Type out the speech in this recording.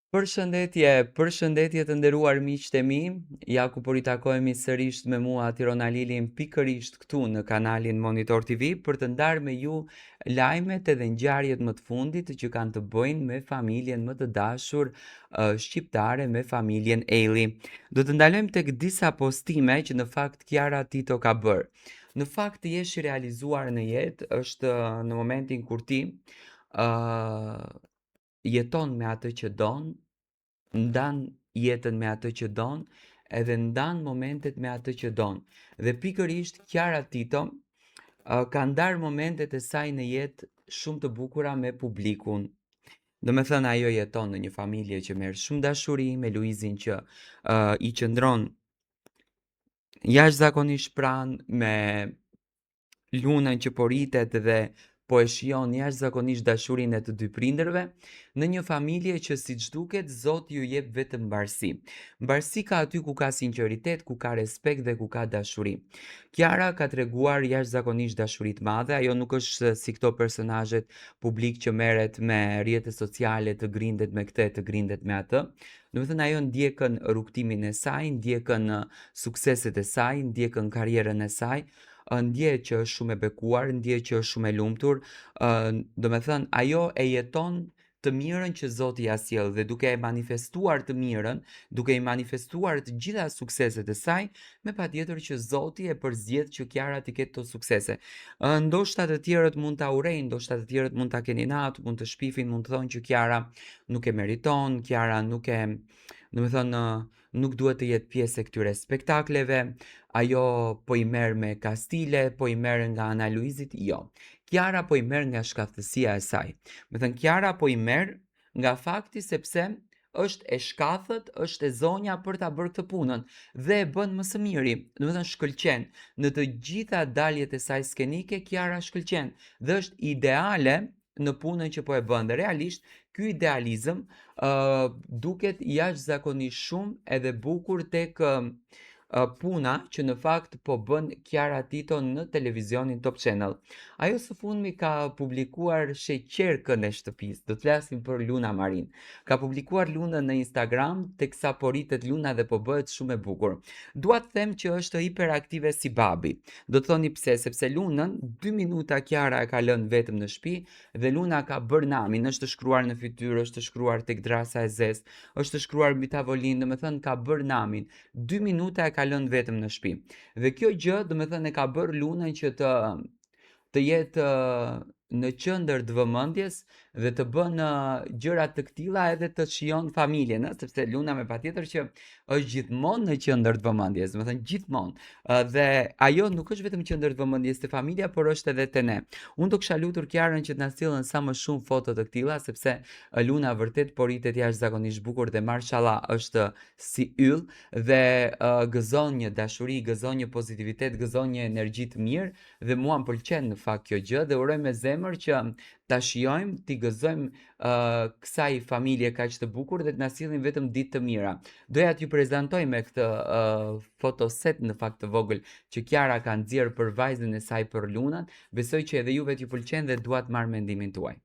Përshëndetje të nderuar miqtë e mi. Ja ku po ritakohemi sërish me mua Tirona Lilin pikërisht këtu në kanalin Monitor TV për të ndarë me ju lajmet edhe ngjarjet më të fundit që kanë të bëjnë me familjen më të dashur shqiptare, me familjen Eli. Do të ndalojmë tek disa postime që në fakt Kiara Tito ka bërë. Në fakt jesh i realizuar në jetë është në momentin kur ti jeton me atë që don, ndan jetën me atë që don, edhe ndan momentet me atë që don. Dhe pikërisht Kiara Tito ka ndarë momentet e saj në jetë shumë të bukura me publikun. Do me thënë ajo jeton në një familje që merr shumë dashuri, me Luizin që i qëndron jashtëzakonisht pranë, me Lunën që po rritet dhe po e shijon jashtëzakonisht dashurinë e të dy prindërve, në një familje që siç duket Zoti ju jep vetëm mbarësi. Mbarësi ka aty ku ka sinqeritet, ku ka respekt dhe ku ka dashuri. Kiara ka treguar jashtëzakonisht dashuri të madhe, ajo nuk është si këto personazhet publik që merret me rrjete sociale, të grindet me këtë, të grindet me atë. Do të thënë ajo ndjekën rrugtimin e saj, ndjekën sukseset e saj, ndjekën karrierën e saj, ndjej që është shumë e bekuar, ndjej që është shumë e lumtur, do me thënë ajo e jeton të mirën që Zoti ja sjell dhe duke e manifestuar të mirën, duke i manifestuar të gjitha sukseset e saj, me patjetër që Zoti e përzgjedh që Kiara të ketë to suksese. Ndoshta të tjerët mund ta urejnë, ndoshta të tjerët mund ta keni natë, mund të shpifin, mund të thonë që Kiara nuk e meriton, Kiara nuk e, do me thënë, nuk duhet të jetë pjesë e këtyre spektakleve, ajo po i merr me kastile, po i merr nga Ana Luizit, jo. Kiara po i merr nga shkathësia e saj. Me thënë Kiara po i merr nga fakti sepse është e shkathët, është e zonja për ta bërë këtë punën dhe e bën më së miri. Do të thënë shkëlqen. Në të gjitha daljet e saj skenike Kiara shkëlqen dhe është ideale në punën që po e bën. Dhe realisht ky idealizëm duket jashtëzakonisht shumë edhe bukur tek puna që në fakt po bën Kiara Tito në televizionin Top Channel. Ajo së fundmi ka publikuar sheqerkën e shtëpisë, do të flasim për Luna Marin. Ka publikuar Lunën në Instagram, teksa po rritet Luna dhe po bëhet shumë e bukur. Dua të them që është hiperaktive si babi. Do të thoni pse, sepse Lunën 2 minuta Kiara e ka lënë vetëm në shtëpi dhe Luna ka bërë namin, është shkruar në fytyrë, është shkruar tek drasa e zezë, është shkruar mbi tavolinë, do të thënë ka bërë namin. 2 minuta e ka lënë vetëm në shtëpi. Dhe kjo gjë, do të thënë e ka bërë Lunën që të jetë në qendër të vëmendjes dhe të bën gjëra të këtilla edhe të shijon familjen, sepse Luna me patjetër që është gjithmonë në qendër të vëmendjes, do të thënë gjithmonë. Dhe ajo nuk është vetëm qendër të vëmendjes te familja, por është edhe te ne. Unë do kisha lutur Kiarën që të na sillën sa më shumë foto të këtilla, sepse Luna vërtet po rritet jashtëzakonisht bukur dhe mashallah është si yll dhe gëzon një dashuri, gëzon një pozitivitet, gëzon një energji të mirë dhe mua më pëlqen në fakt kjo gjë dhe uroj me zemër që ta shijojmë, t'i gëzojmë kësaj familje kaq të bukur dhe të na sillin vetëm ditë të mira. Doja t'ju prezantoj me këtë fotoset në fakt të vogël që Kiara ka nxjerr për vajzën e saj për Lunën. Besoj që edhe juve t'ju pëlqen dhe dua të marr mendimin tuaj.